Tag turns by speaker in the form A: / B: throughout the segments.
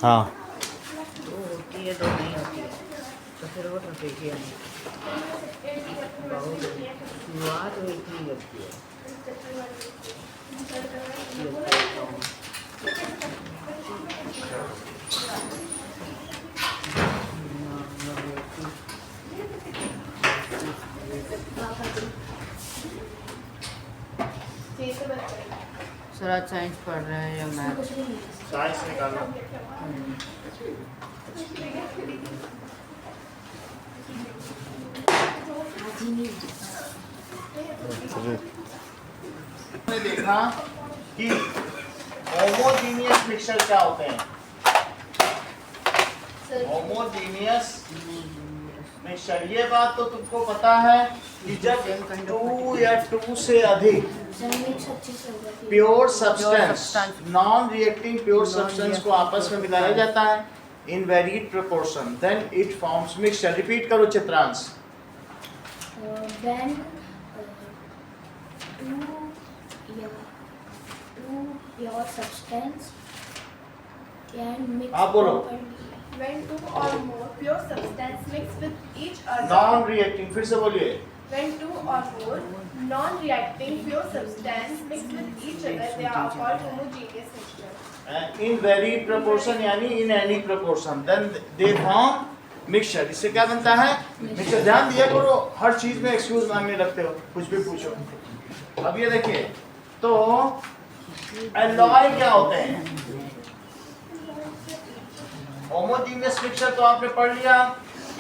A: हाँ
B: दो होती है, दो नहीं होती है, तो फिर वो ट्रपेजियम है। बहुत शुरुआत वो इतनी लगती है। ये होता है फॉर्म। सर साइंस पढ़ रहे हैं या मैथ?
A: साइंस निकालना। हमने देखा कि होमोजीनियस मिक्सचर क्या होते हैं। होमोजीनियस मिक्सचर, ये बात तो तुमको पता है कि जब 2 या 2 से अधिक pure substance, non reacting pure substance को आपस में मिलाया जाता है in varied proportion, then it forms mixture. Repeat करो Chitransh.
C: when two pure substance can mix
A: आप बोलो।
C: properly.
D: When two or more pure substance mix with each other.
A: Non reacting, फिर से बोलिए।
D: When two or more non-reacting pure substance mix with each other, they are called homogeneous mixture.
A: In varied proportion यानी in any proportion, then they form mixture. इससे क्या बनता है? Mixture. ध्यान दिया करो, हर चीज में एक्सक्यूज मांगने लगते हो, कुछ भी पूछो। अब ये देखिए, तो एलॉय क्या होते हैं? होमोजीनियस मिक्सचर तो आपने पढ़ लिया,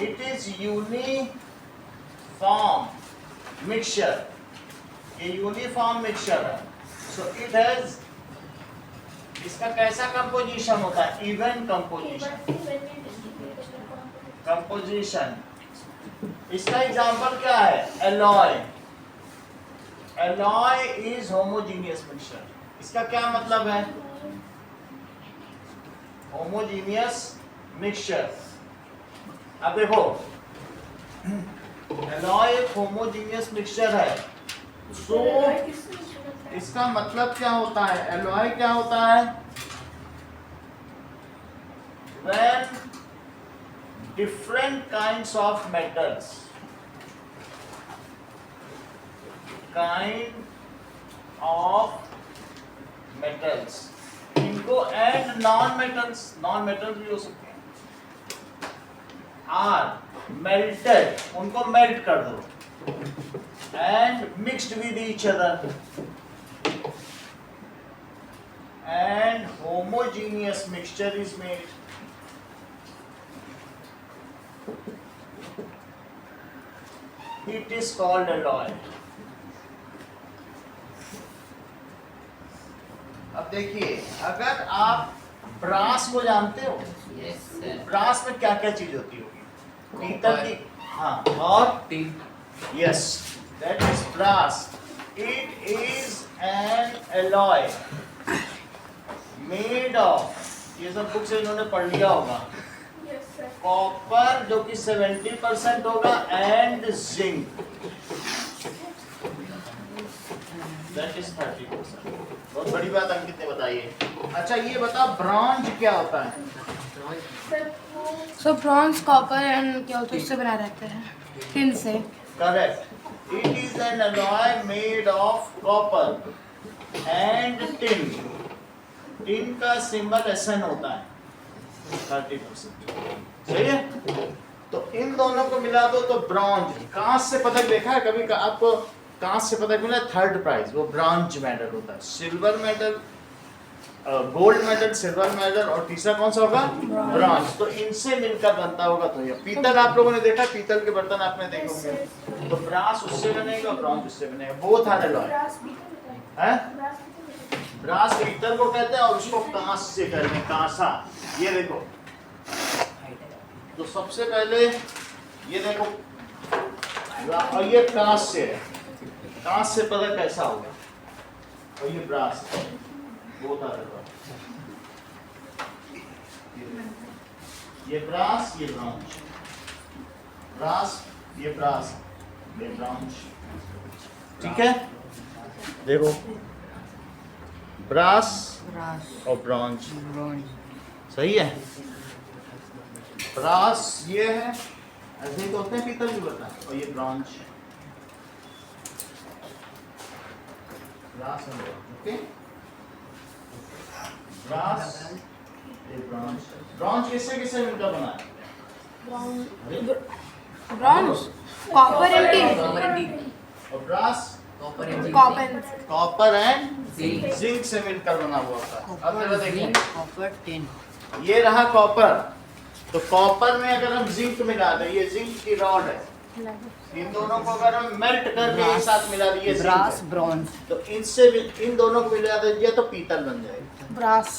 A: इट इज यूनिफॉर्म मिक्सचर। ये यूनिफॉर्म मिक्सचर है। सो इट हैज, इसका कैसा कंपोजिशन होता है? Even composition. इसका एग्जांपल क्या है? Alloy. Alloy is homogeneous mixture. इसका क्या मतलब है? Homogeneous mixture. अब देखो, एलॉय एक होमोजीनियस मिक्सचर है। सो इसका मतलब क्या होता है? एलॉय क्या होता है? When different kinds of metals, इनको एंड नॉन मेटल्स भी हो सकते हैं, आर मेल्टेड, उनको मेल्ट कर दो, and mixed with each other, and homogeneous mixture is made. It is called alloy. अब देखिए, अगर आप ब्रास को जानते हो, ब्रास में क्या क्या चीज होती होगी? पीतल की, हाँ, और tin. Yes, that is brass. It is an alloy made of, ये सब बुक से इन्होंने पढ़ लिया होगा,
D: Yes, sir.
A: कॉपर जो कि 70% होगा, एंड जिंक दैट इज 30%। बहुत बड़ी बात अंकित ने बताई है। अच्छा ये बता, ब्रॉन्ज क्या होता है?
E: सो ब्रॉन्ज कॉपर एंड क्या होता है, इससे बना रहता है, टिन से।
A: Correct. It is N alloy made of copper and tin. Tin का सिंबल SN होता है, 30%। सही है? तो इन दोनों को मिला दो तो ब्रॉन्ज। कांच से पदक देखा है कभी? आपको कांच से पदक मिला, 3rd प्राइज, वो ब्रॉन्ज मेडल होता है। Silver medal, gold medal, silver medal, और तीसरा कौन सा होगा? ब्रॉन्ज। तो इनसे मिलकर बनता होगा। तो ये पीतल आप लोगों ने देखा, पीतल के बर्तन आपने देखे होंगे, तो ब्रास उससे बनेगा, ब्रॉन्ज उससे बनेगा। बोथ आर अलॉय है। ब्रास पीतल को कहते हैं और उसको कांच से कहते हैं, कांसा। ये देखो, तो सबसे पहले ये देखो, और ये कांच से है, कांच से पता कैसा होगा, और ये ब्रास है, बहुत आ रहा है। ये ब्रास, ये ब्रॉन्ज, ब्रास, ये ब्रास, ये ब्रॉन्ज। ठीक है, देखो, ब्रास
B: ब्रास,
A: और ब्रॉन्ज,
B: ब्रॉन्ज।
A: सही है। ब्रास ये है, ऐसे ही तो होते हैं पीतल भी बता, और ये ब्रॉन्ज, ब्रास है ओके। ब्रास ये ब्रॉन्ज, ब्रॉन्ज किससे किससे मिलकर बना है?
E: ब्रॉन्ज, कॉपर एंड टिन,
A: और ब्रास
E: कॉपर
A: एंड जिंक से मिलकर बना हुआ था। अब जरा देखिए,
B: कॉपर टिन,
A: ये रहा कॉपर, तो कॉपर में अगर हम जिंक मिला दें, ये जिंक की रॉड है, इन दोनों को अगर हम मेल्ट करके एक साथ मिला दिए
B: ब्रास ब्रॉन्ज,
A: तो इनसे इन दोनों को मिला दीजिए तो पीतल बन जाएगा।
E: ब्रास।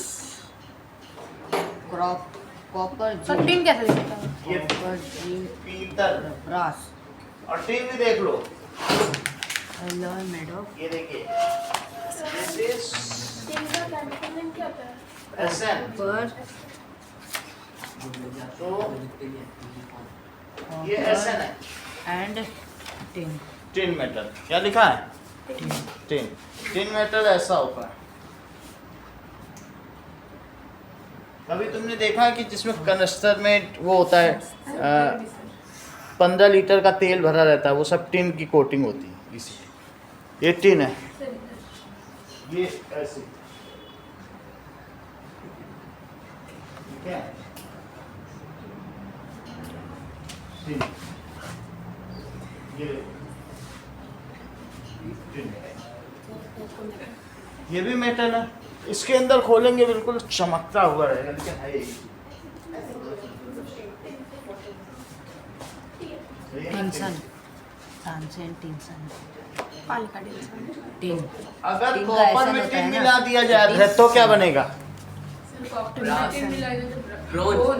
B: कॉपर
E: तो टिन कैसे दिखता है?
A: ये
B: कॉपर जिंक
A: पीतल,
B: ब्रास,
A: और टिन भी देख लो,
B: alloy made of
A: ये देखिए, दिस इज
D: टिन का कंपोनेंट क्या होता है?
A: एसएन,
B: copper,
A: तो ये एसएन है,
B: and tin,
A: टिन मेटल। क्या लिखा है? टिन मेटल ऐसा होता है। कभी तुमने देखा है कि जिसमें कनस्तर में वो होता है 15 लीटर का तेल भरा रहता है, वो सब टिन की कोटिंग होती है, इसी ये टिन है, ये ऐसे, ठीक है, टिन, ये टिन है। ये भी मेटल है, इसके अंदर खोलेंगे बिल्कुल चमकता हुआ रहेगा, लेकिन है यही।
B: टिंसन, तानसेन टिंसन,
E: पालिका टिन।
B: टिन,
A: अगर
B: टिन का
A: कॉपर
B: ऐसा
A: में
B: होता
A: टिन
B: है ना,
A: मिला दिया जाए तो क्या बनेगा?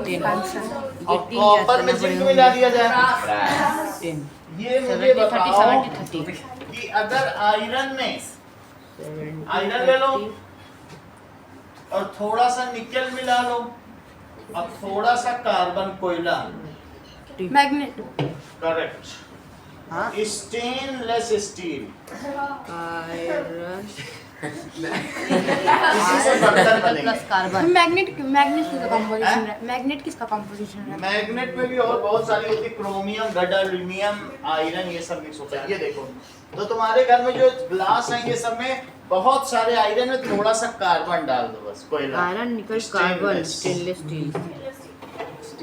B: टिन,
A: और कॉपर में जिंक मिला दिया जाए,
B: टिन,
A: ये मुझे
B: 70
A: बताओ
B: 30
A: कि अगर आयरन में आयरन ले लो और थोड़ा सा निकल मिला लो और थोड़ा सा कार्बन कोयला,
E: मैग्नेट।
A: करेक्ट,
B: हाँ,
A: स्टेनलेस स्टील,
B: आयरन
A: इसी से बर्तन बनेंगे।
B: प्लस कार्बन,
E: मैग्नेट किसका कंपोजिशन है? मैग्नेट किसका कंपोजिशन है?
A: मैग्नेट में भी और बहुत सारी होती है, क्रोमियम, गडाल्यूमियम, आयरन, ये सब मिक्स होता है। ये देखो, तो तुम्हारे घर में जो ग्लास है ये सब में बहुत सारे आयरन में थोड़ा सा कार्बन डाल दो, बस कोयला,
B: आयरन निकल कार्बन,
A: Stainless।
B: स्टेनलेस स्टील,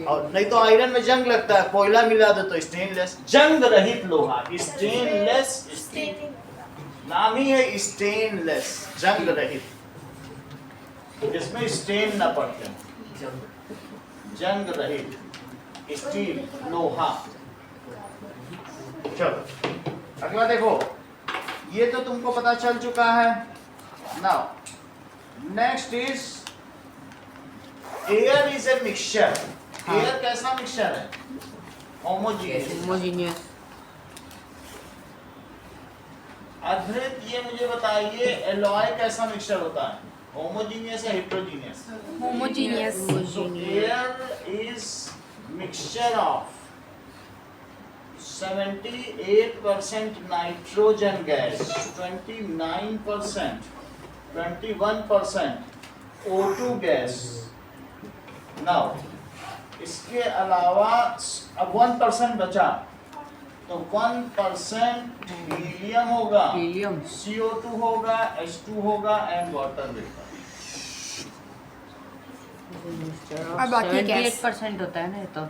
A: और नहीं तो आयरन में जंग लगता है, कोयला मिला दो तो स्टेनलेस, जंग रहित लोहा, स्टेनलेस स्टील, नाम ही है स्टेनलेस, जंग रहित, जिसमें स्टेन न पड़ते हैं, जंग रहित स्टील, लोहा। चलो अगला देखो, ये तो तुमको पता चल चुका है। Now next is air is a mixture. Air कैसा मिक्सचर है? होमोजीनियस।
B: होमोजीनियस,
A: अद्वैत ये मुझे बताइए, एलॉय कैसा मिक्सचर होता है? होमोजीनियस या heterogeneous?
E: Homogeneous.
A: So air is mixture of 78% nitrogen gas, 29%, 21% O2 gas. Now इसके अलावा अब 1% बचा, तो 1% हीलियम होगा,
B: हीलियम,
A: CO2 होगा, H2 होगा एंड वाटर वेपर।
E: और बाकी गैस।
B: 78% होता है ना ये तो।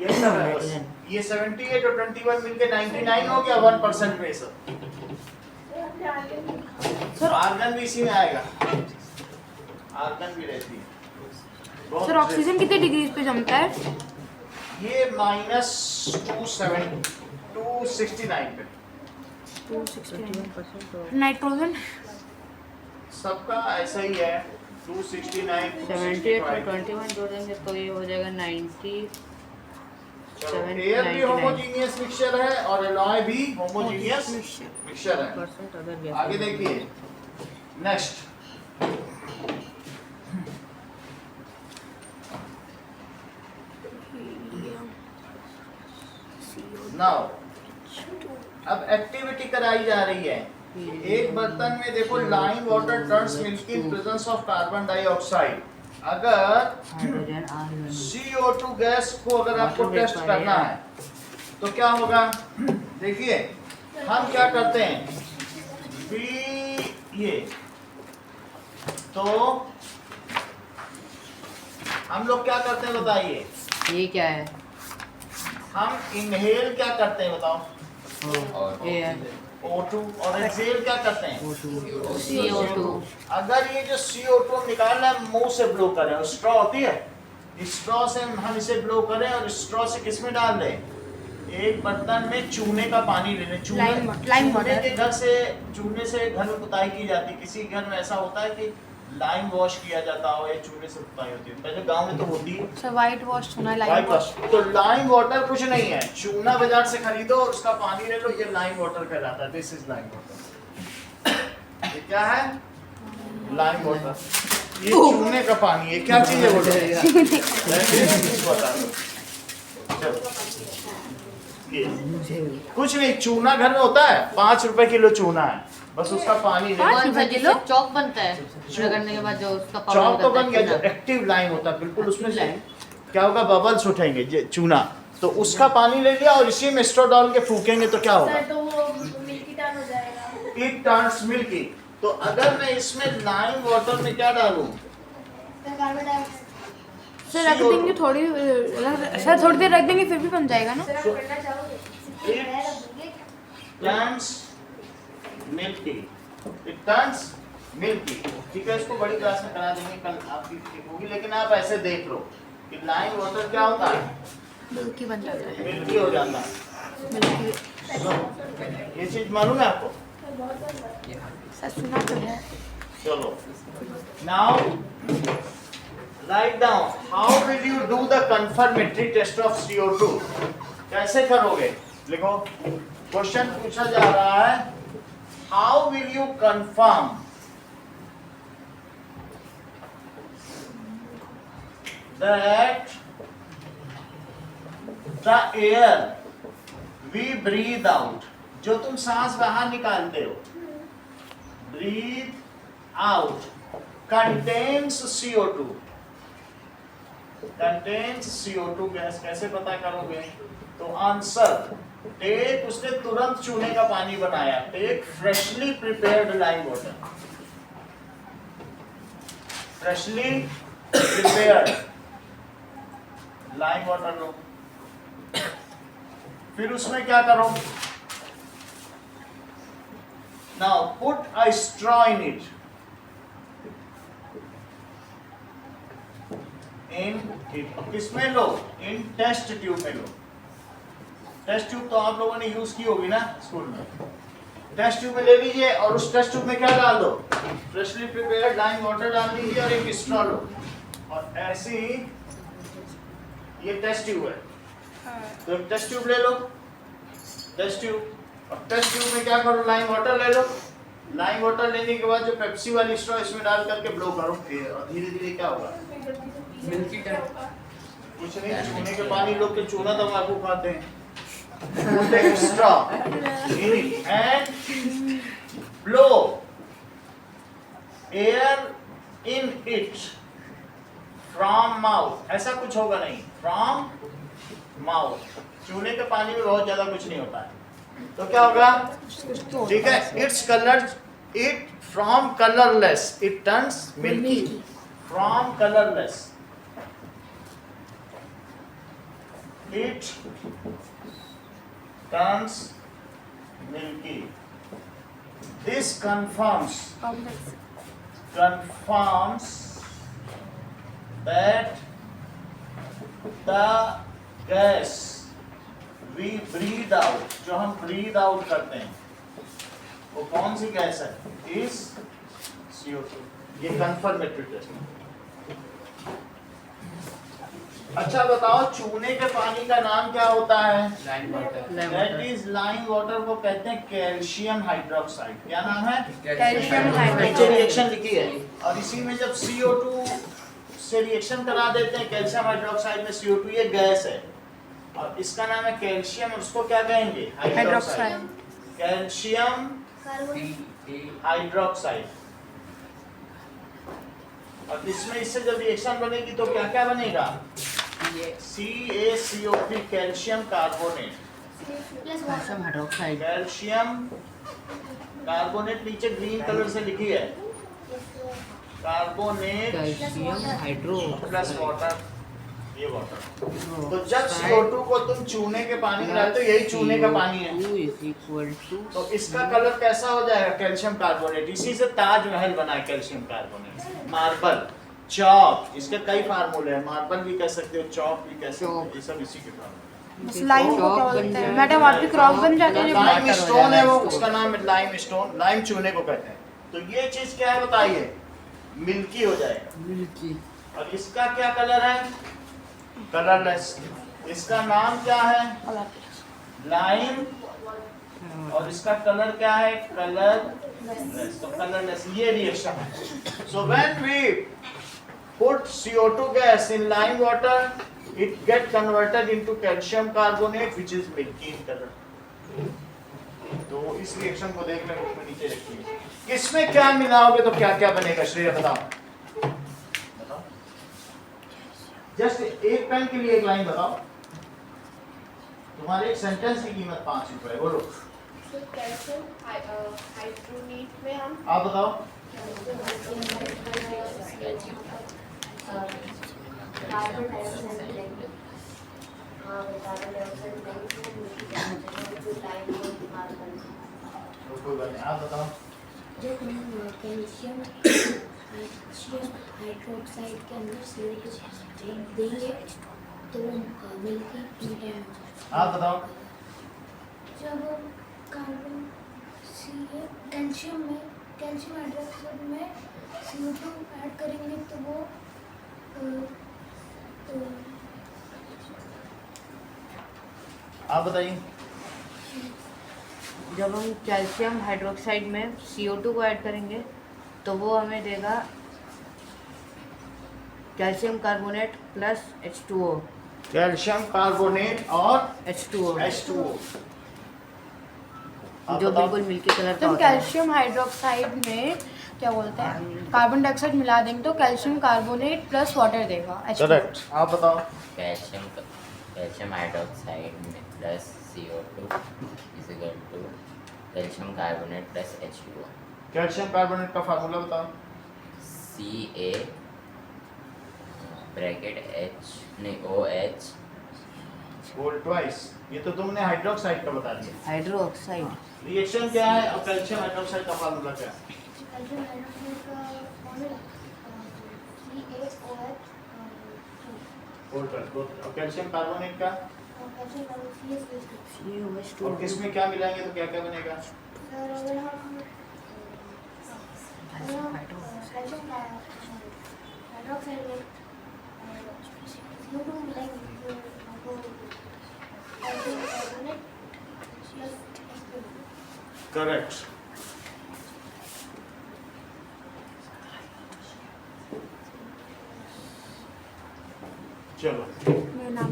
A: ये सब है बस। ये 78 और 21 मिलके 99 हो गया, 1% में सब। आर्गन भी इसी में आएगा, आर्गन भी रहती है। बहुत
E: सर ऑक्सीजन कितने डिग्री पे जमता है?
A: ये -269 पे।
E: 269। नाइट्रोजन
A: सबका ऐसा ही है, 269,
B: 78 और
A: 265।
B: 21 जोड़ेंगे तो ये हो जाएगा 90।
A: एयर भी होमोजीनियस मिक्सचर है और एलॉय भी होमोजीनियस मिक्सचर है।
B: Percent other gas.
A: आगे देखिए नेक्स्ट, नाउ अब एक्टिविटी कराई जा रही है। एक बर्तन में देखो, lime water turns milk in presence of carbon dioxide अगर
B: हाइड्रोजन आयन
A: CO2 गैस को अगर आपको
B: वाटर
A: टेस्ट
B: वेपर
A: करना
B: है।
A: है तो क्या होगा? देखिए हम क्या करते हैं ये तो हम लोग क्या करते हैं बताइए?
B: ये क्या है?
A: हम इनहेल क्या करते हैं बताओ?
B: एयर
A: O2 और एक्सहेल क्या करते हैं?
B: CO2
A: अगर ये जो CO2 हम निकाल रहे हैं मुंह से ब्लो करें, स्ट्रॉ होती है, स्ट्रॉ से हम इसे ब्लो करें और स्ट्रॉ से किस में डाल दें? एक बर्तन में चूने का पानी ले लें।
E: लाइम
A: चूने
E: वाटर।
A: के घर से चूने से घर में पुताई की जाती है। किसी घर में ऐसा होता है कि लाइम वॉश किया जाता हो या चूने से पुताई होती है। पहले गांव में तो होती है
E: सर वाइट वॉश सुना है,
A: वाइट
E: लाइट
A: वॉश। तो लाइम वाटर कुछ नहीं है, चूना बाजार से खरीदो और उसका पानी ले लो, ये लाइम वाटर कहलाता है। This is lime water. ये क्या है? Lime water. ये चूने का पानी है। क्या चीज है वो? बता दो। ये कुछ नहीं, चूना घर में होता है, 5 रुपए किलो चूना है, बस उसका पानी ले लो।
B: कौन सा किलो चौक बनता है रगड़ने के बाद जो उसका पाउडर
A: चौक तो
B: होता
A: बन
B: है,
A: गया, जो
B: चूना।
A: एक्टिव लाइम होता है बिल्कुल, उसमें से
B: Lime।
A: क्या होगा? बबल्स उठेंगे चूना, तो उसका पानी ले लिया और इसी में स्ट्रॉ डाल के फूकेंगे तो क्या होगा?
D: सर तो वो मिल्की टर्न हो जाएगा।
A: It turns milky. तो अगर मैं इसमें लाइम वाटर में क्या डालूं?
C: Carbon dioxide.
E: सर रख देंगे थोड़ी, सर थोड़ी देर रख देंगे फिर भी बन जाएगा ना।
D: सर आप करना चाहोगे?
A: Turns milky. It turns milky. ठीक है, इसको बड़ी क्लास में करा देंगे, कल आपकी ठीक होगी। लेकिन आप ऐसे देख लो कि लाइम वाटर क्या होता है?
E: मिल्की बन जाता है।
A: मिल्की हो जाता है।
E: मिल्की
A: ये चीज मालूम है आपको?
E: सर सुना तो है।
A: चलो, now write down how will you do the confirmatory test of CO2? कैसे करोगे? लिखो, क्वेश्चन पूछा जा रहा है how will you confirm that the air we breathe out, जो तुम सांस बाहर निकालते हो, breathe out, contains CO2, contains CO2 gas. कैसे पता करोगे? तो आंसर, टेक, उसने तुरंत चूने का पानी बनाया, take freshly prepared lime water, freshly prepared lime water लो, फिर उसमें क्या करो? Now put a straw in it. In it. किसमें लो? In टेस्ट ट्यूब में लो। टेस्ट ट्यूब तो आप लोगों ने यूज की होगी ना स्कूल में। टेस्ट ट्यूब में ले लीजिए और उस टेस्ट ट्यूब में क्या डाल दो? फ्रेशली प्रिपेयर्ड लाइम वाटर डाल दीजिए और एक स्ट्रॉ लो। और ऐसे ही ये टेस्ट ट्यूब है, तो एक टेस्ट ट्यूब ले लो, टेस्ट ट्यूब, और टेस्ट ट्यूब में क्या करो? लाइम वाटर ले लो। लाइम वाटर लेने के बाद जो पेप्सी वाली स्ट्रॉ इसमें डाल करके ब्लो करो, और धीरे धीरे क्या होगा?
D: Milky turn.
A: कुछ नहीं, चूने के पानी लोग के चूना तंबाकू खाते हैं। Take straw in it and blow air in it from mouth. ऐसा कुछ होगा नहीं, from mouth. चूने के पानी में बहुत ज्यादा कुछ नहीं होता है, तो क्या होगा? ठीक है, it's colored, it from colorless it turns milky, from colorless it turns milky. This confirms that the gas we breathe out, जो हम breathe out करते हैं, वो कौन सी गैस है? Is CO2. ये confirmatory test है। अच्छा बताओ, चूने के पानी का नाम क्या होता है? That is lime water को कहते हैं कैल्शियम हाइड्रोक्साइड। क्या नाम है?
E: Calcium hydroxide.
A: नीचे रिएक्शन लिखी है, और इसी में जब CO2 से रिएक्शन करा देते हैं कैल्शियम हाइड्रोक्साइड में CO2, ये गैस है और इसका नाम है कैल्शियम, और उसको क्या कहेंगे? हाइड्रोक्साइड। Calcium hydroxide. और इसमें इससे जब रिएक्शन बनेगी तो क्या क्या बनेगा? CaCO3 calcium carbonate,
C: plus
B: calcium hydroxide,
A: calcium carbonate नीचे ग्रीन कलर से लिखी है, carbonate
B: calcium hydro
A: plus water, ये वाटर। तो जब CO2 को तुम चूने के पानी में डालते हो, यही चूने का पानी है, तो इसका कलर कैसा हो जाएगा? Calcium carbonate. इसी से ताजमहल बना है कैल्शियम कार्बोनेट। मार्बल, चौक, इसके कई फार्मूले हैं, मार्बल भी कह सकते हो, चौक भी कह सकते हो, ये सब इसी के फार्मूले।
E: बस लाइम को क्या बोलते हैं मैडम? वहाँ पे क्रॉस बन जाते हैं।
A: लाइम स्टोन है वो, उसका नाम है लाइम स्टोन, लाइम चूने को कहते हैं। तो ये चीज क्या है बताइए? मिल्की हो जाएगा,
B: मिल्की।
A: और इसका क्या कलर है? कलरलेस। इसका नाम क्या है? लाइम, और इसका कलर क्या है? कलरलेस। तो कलरलेस ये रिएक्शन है। So when we put CO2 gas in lime water, it get converted into calcium carbonate which is milky in color. तो इस रिएक्शन को देख लें, उसमें नीचे रखिए। किसमें क्या मिलाओगे तो क्या क्या बनेगा? श्रेय बताओ, जस्ट एक पेन के लिए एक लाइन बताओ। तुम्हारे एक सेंटेंस की कीमत 5 रुपए, बोलो।
D: कैल्शियम हाइड्रोनेट में हम
A: आप बताओ।
C: कार्बन डाइऑक्साइड मिलाएंगे, कार्बन डाइऑक्साइड
A: आप बताओ।
C: जब हम कैल्शियम हाइड्रोक्साइड के अंदर CO2 देंगे तो मिल्की।
A: आप बताओ।
C: जब कार्बन कैल्शियम हाइड्रोक्साइड में CO2 ऐड करेंगे तो वो
A: आप बताइए।
B: जब हम कैल्शियम हाइड्रोक्साइड में CO2 को ऐड करेंगे तो वो हमें देगा calcium carbonate plus H2O।
A: Calcium carbonate और
B: H2O
A: आप
B: जो
A: बताओ।
B: बिल्कुल मिल्की कलर का
E: तुम
B: होता है।
E: कैल्शियम हाइड्रोक्साइड में क्या बोलते हैं कार्बन डाइऑक्साइड मिला देंगे तो कैल्शियम कार्बोनेट प्लस वाटर देगा H2O।
A: करेक्ट। आप बताओ।
F: कैल्शियम हाइड्रोक्साइड में plus CO2 is equal to calcium carbonate plus H2O।
A: Calcium carbonate का फार्मूला बताओ।
F: Ca ब्रैकेट H नहीं OH
A: होल ट्वाइस। ये तो तुमने हाइड्रोक्साइड का बता दिया।
B: हाइड्रोक्साइड
A: रिएक्शन क्या है और कैल्शियम हाइड्रोक्साइड का फार्मूला क्या है?
C: कैल्शियम हाइड्रोक्साइड का फॉर्मूला CaOH
A: होल ट्वाइस। और कैल्शियम कार्बोनेट का?
C: कैल्शियम कार्बोनेट
A: और किसमें क्या मिलाएंगे तो क्या क्या बनेगा?
C: अगर हम कैल्शियम हाइड्रोक्साइड में CO2 मिलाएंगे तो हमको calcium carbonate plus H2O।
A: Correct. चलो
E: मेरा नाम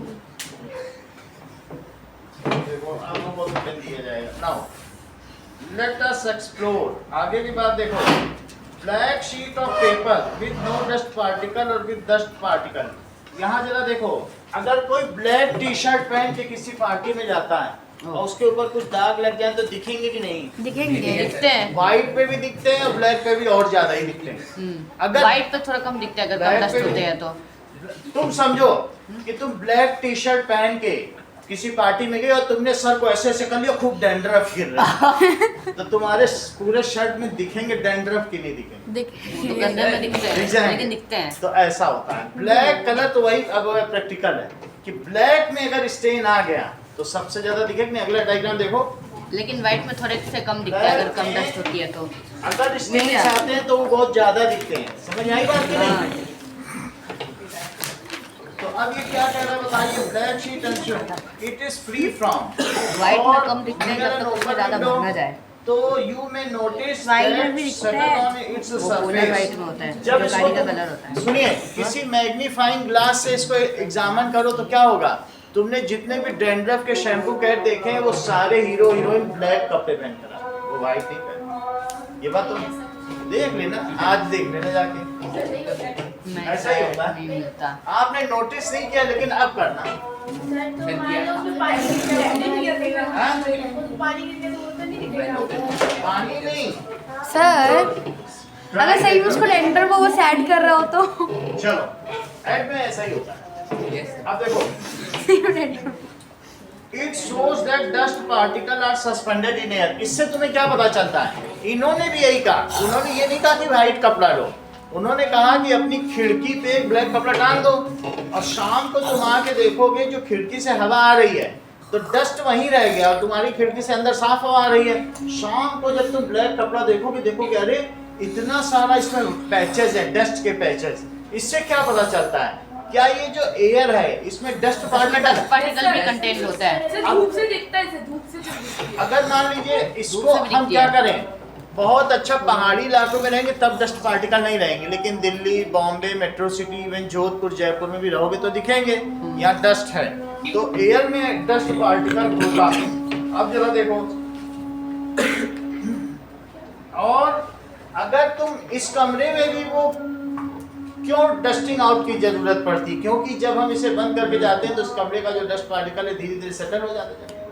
A: देखो आप लोगों को तो दिया जाएगा। Now let us explore. आगे की बात देखो। Black sheet of paper with no dust particle और विद डस्ट पार्टिकल। यहाँ जरा देखो, अगर कोई ब्लैक टी शर्ट पहन के किसी पार्टी में जाता है और उसके ऊपर कुछ दाग लग जाए तो दिखेंगे कि नहीं?
E: दिखेंगे।
B: दिखते हैं।
A: व्हाइट पे भी दिखते हैं और ब्लैक पे भी और ज्यादा ही दिखते हैं। अगर
B: वाइट पे थोड़ा कम दिखता है अगर कम
A: Black
B: डस्ट
A: पे-
B: होते हैं तो।
A: तुम समझो कि तुम ब्लैक टी शर्ट पहन के किसी पार्टी में गए और तुमने सर को ऐसे ऐसे कर लिया, खूब डैंड्रफ गिर रहा है तो तुम्हारे पूरे शर्ट में दिखेंगे डैंड्रफ की नहीं दिखेंगे?
B: तो गंदे में दिखते हैं
A: दिख जाएंगे।
B: लेकिन दिखते हैं।
A: तो ऐसा होता है। ब्लैक कलर तो वही अब प्रैक्टिकल है कि ब्लैक में अगर स्टेन आ गया तो सबसे ज्यादा दिखेगा। नहीं, अगला डायग्राम देखो।
B: लेकिन वाइट में थोड़े से कम दिखता है अगर कम डस्ट होती है तो।
A: अगर स्टेन आते हैं तो वो बहुत ज्यादा दिखते हैं। समझ आई बात कि नहीं? तो अब ये क्या कह रहा है बताइए। Black sheet and it is free from
B: white में कम दिखते हैं जब तक उसमें ज्यादा भर ना जाए।
A: तो यू में नोटिस
E: White में भी दिखता है।
A: इट्स
B: वो पूरा वाइट में होता है
A: जब
B: जो
A: इसको
B: गाड़ी का कलर होता है।
A: सुनिए, किसी मैग्नीफाइंग ग्लास से इसको एग्जामिन करो तो क्या होगा? तुमने जितने भी डैंड्रफ के शैम्पू कैट देखे हैं वो सारे हीरो हीरोइन ब्लैक कपड़े पहन कर आए, वो व्हाइट नहीं पहने। ये बात तो देख लेना, आज देख लेना जाके। ऐसा ही होता है।
B: नहीं मिलता।
A: आपने नोटिस नहीं किया लेकिन अब करना।
D: सर तो मान लो उसमें पानी नहीं गिरेगा।
A: हाँ?
D: पानी गिरने तो वो तो नहीं दिखेगा।
A: पानी नहीं।
E: सर अगर सही में उसको डेंटर को वो सेट कर रहा हो तो
A: चलो ऐड में ऐसा ही होता है। अब देखो it shows that dust particle are suspended in air. इससे तुम्हें क्या पता चलता है? इन्होंने भी यही कहा। उन्होंने ये नहीं कहा कि व्हाइट कपड़ा लो, उन्होंने कहा कि अपनी खिड़की पे एक ब्लैक कपड़ा डाल दो और शाम को तुम आके देखोगे जो खिड़की से हवा आ रही है तो डस्ट वहीं रह गया और तुम्हारी खिड़की से अंदर साफ हवा आ रही है। शाम को जब तुम ब्लैक कपड़ा देखोगे अरे इतना सारा इसमें पैचेस है, डस्ट के पैचेस। इससे क्या पता चलता है? क्या ये जो एयर है इसमें डस्ट
B: पार्टिकल भी कंटेंट होता है।
D: सर धूप से दिखता है, इसे धूप से दिखती है।
A: अगर मान लीजिए इसको
B: धूप से भी
A: हम
B: दिखती
A: क्या
B: है।
A: करें, बहुत अच्छा पहाड़ी इलाकों में रहेंगे तब डस्ट पार्टिकल नहीं रहेंगे, लेकिन Delhi, Bombay, metro city, even Jodhpur, Jaipur में भी रहोगे तो दिखेंगे। यहाँ डस्ट है तो एयर में डस्ट पार्टिकल होगा। अब जरा देखो, और अगर तुम इस कमरे में भी वो क्यों डस्टिंग आउट की जरूरत पड़ती? क्योंकि जब हम इसे बंद करके जाते हैं तो इस कमरे का जो डस्ट पार्टिकल है धीरे धीरे सेटल हो जाता है।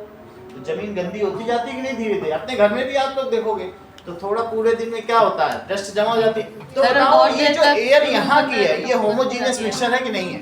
A: तो जमीन गंदी होती जाती है कि नहीं? धीरे धीरे। अपने घर में भी आप लोग देखोगे तो थोड़ा पूरे दिन में क्या होता है, डस्ट जमा हो जाती है। तो
B: सर,
A: बताओ
B: बहुत
A: ये
B: देर
A: जो
B: तक-
A: एयर यहाँ की है ये होमोजीनियस मिक्सचर है कि नहीं है?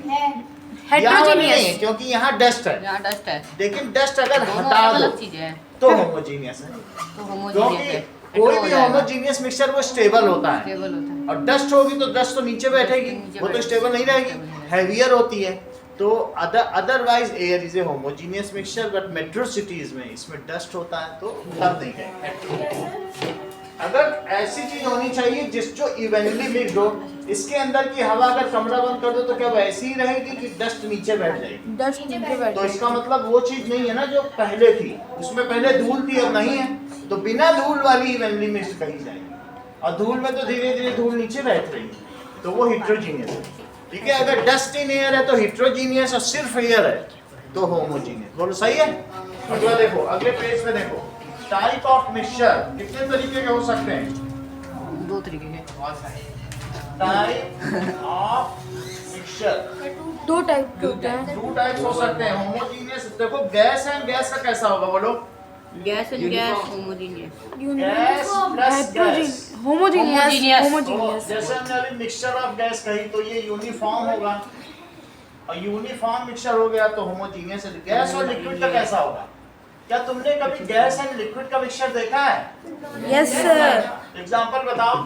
A: यहाँ वाली नहीं है क्योंकि यहाँ डस्ट है,
B: यहाँ डस्ट है।
A: लेकिन डस्ट अगर
B: दोनों
A: हटा
B: अलग
A: दो
B: अलग चीजें हैं
A: तो होमोजीनियस है।
B: तो होमोजीनियस
A: क्योंकि
B: है।
A: कोई भी होमोजीनियस मिक्सचर वो स्टेबल होता है
B: स्टेबल होता है।
A: और डस्ट होगी तो डस्ट तो नीचे बैठेगी,
B: नीचे
A: वो तो
B: बैठेगी।
A: स्टेबल नहीं रहेगी,
B: स्टेबल नहीं रहेगी।
A: हैवियर होती है। तो otherwise air is a homogeneous mixture, but metro cities में इसमें डस्ट होता है तो तब नहीं कहेंगे। अगर ऐसी चीज होनी चाहिए जिस जो इवनली मिक्स्ड हो, इसके अंदर की हवा अगर कमरा बंद कर दो तो क्या वैसी ही रहेगी कि डस्ट नीचे बैठ जाएगी?
E: डस्ट नीचे बैठ
A: तो इसका मतलब वो चीज नहीं है ना जो पहले थी, उसमें पहले धूल थी अब नहीं है, तो बिना धूल वाली इवनली मिक्स्ड कही जाएगी। और धूल में तो धीरे धीरे धूल नीचे बैठ रही है तो वो हिट्रोजीनियस है। ठीक है, अगर डस्ट इन एयर है तो हिट्रोजीनियस और सिर्फ एयर है तो होमोजीनियस। बोलो सही है? अगला देखो, अगले पेज पे देखो, टाइप ऑफ मिक्सचर कितने तरीके के हो सकते हैं?
B: दो तरीके के।
A: टाइप ऑफ मिक्सचर
E: दो टाइप के होते हैं।
A: टू टाइप्स हो सकते हैं। होमोजीनियस, देखो गैस एंड गैस का कैसा होगा बोलो?
B: Gas and gas homogeneous.
A: Gas plus gas.
E: Homogeneous
B: homogeneous.
A: जैसे हमने अभी मिक्सचर ऑफ गैस कही तो ये यूनिफॉर्म होगा और यूनिफॉर्म मिक्सचर हो गया तो होमोजीनियस है। गैस और लिक्विड का कैसा होगा? क्या तुमने कभी गैस एंड लिक्विड का मिक्सचर देखा है?
E: Yes sir.
A: एग्जांपल बताओ।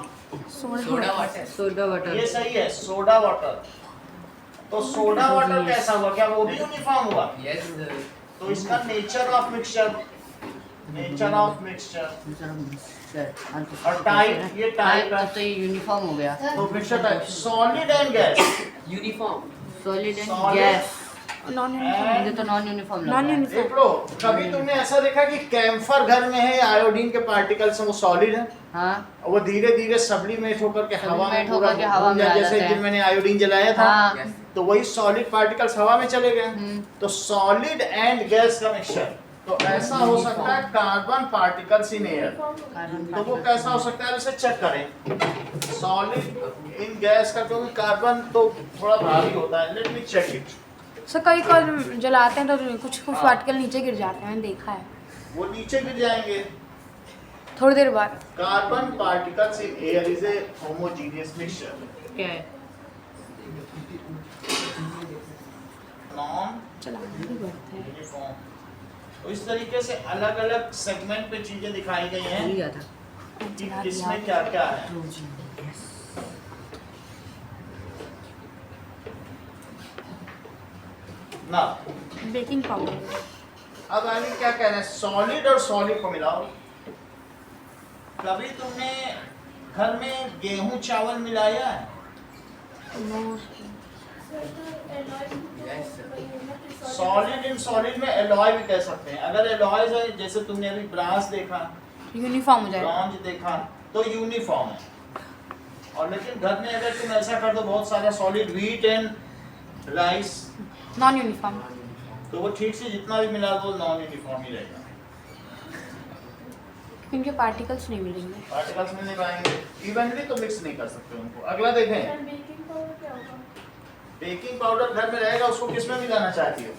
B: Soda water.
A: ये सही है, सोडा वाटर। तो सोडा वाटर कैसा हुआ? क्या वो भी यूनिफॉर्म हुआ? तो इसका nature of mixture, nature of mixture और टाइप, ये टाइप है
B: तो ये यूनिफॉर्म हो गया।
A: तो mixture type. Solid and gas,
B: solid and
A: Solid
B: gas.
E: Non
B: मुझे तो नॉन यूनिफॉर्म लग रहा है।
A: देख लो, कभी तुमने ऐसा देखा कि कैम्फर घर में है, आयोडीन के पार्टिकल्स हैं वो सॉलिड है
B: हाँ
A: और वो धीरे धीरे सब्लिमेट होकर के हवा में
B: Sublimate
A: पूरा
B: होकर के हवा
A: घूम
B: में
A: जाए,
B: आ
A: जैसे
B: जाते
A: एक दिन
B: हैं।
A: मैंने आयोडीन जलाया था
B: हाँ।
A: तो वही सॉलिड पार्टिकल्स हवा में चले गए। तो सॉलिड एंड गैस का मिक्सचर तो ऐसा हो सकता है कार्बन पार्टिकल्स इन एयर। तो वो कैसा हो सकता है, इसे चेक करें। सॉलिड इन गैस का, क्योंकि कार्बन तो थोड़ा भारी होता है। Let me check it.
E: Sir कई कभी जलाते हैं तो कुछ पार्टिकल नीचे गिर जाते हैं, मैंने देखा है
A: वो नीचे गिर जाएंगे।
E: थोड़ी देर बाद।
A: Carbon particles in air is a homogeneous mixture.
B: क्या है?
A: नॉन
E: चलाने भी बढ़ते हैं।
A: यूनिफॉर्म। तो इस तरीके से अलग अलग सेगमेंट पे चीजें दिखाई गई हैं
B: लिया था।
A: कि किसमें क्या क्या है। ना
E: बेकिंग पाउडर।
A: अब आगे क्या कह रहे हैं, सॉलिड और सॉलिड को मिलाओ। कभी तुमने घर में गेहूं चावल मिलाया है? सॉलिड इन सॉलिड में एलॉय भी कह सकते हैं। अगर एलॉयज है, जैसे तुमने अभी ब्रास देखा,
E: यूनिफॉर्म हो जाएगा।
A: ब्रॉन्ज देखा, तो यूनिफॉर्म है। और लेकिन घर में अगर तुम ऐसा कर दो बहुत सारा solid wheat and rice,
E: non uniform.
A: तो वो ठीक से जितना भी मिला दो नॉन यूनिफॉर्म ही रहेगा।
E: इनके पार्टिकल्स नहीं मिलेंगे।
A: पार्टिकल्स मिल नहीं पाएंगे, इवनली तो मिक्स नहीं कर सकते उनको। अगला देखें,
D: बेकिंग पाउडर क्या
A: बेकिंग पाउडर घर में रहेगा, उसको किस में मिलाना चाहती हो?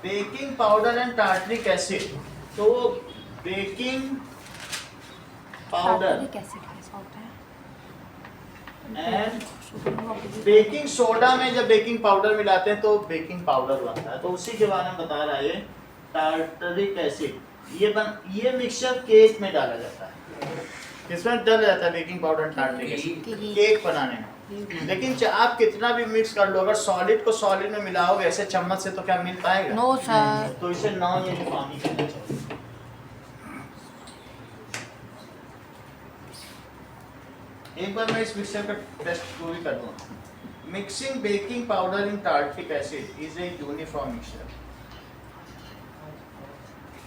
A: Baking powder and tartaric acid. तो baking powder and baking soda में जब बेकिंग पाउडर मिलाते हैं तो बेकिंग पाउडर बनता है। तो उसी के बारे में बता रहा है ये टार्टरिक एसिड। ये मिक्सचर केक में डाला जाता है। किसमें डाला जाता है baking powder tartaric acid? Cake बनाने में। लेकिन आप कितना भी मिक्स कर लो, अगर सॉलिड को सॉलिड में मिलाओगे ऐसे चम्मच से, तो क्या मिल पाएगा?
E: No sir.
A: तो इसे नॉन यूनिफॉर्म कहना चाहिए। एक बार मैं इस मिक्सचर का टेस्ट पूरी कर दूंगा। Mixing baking powder in tartaric acid is a uniform mixture.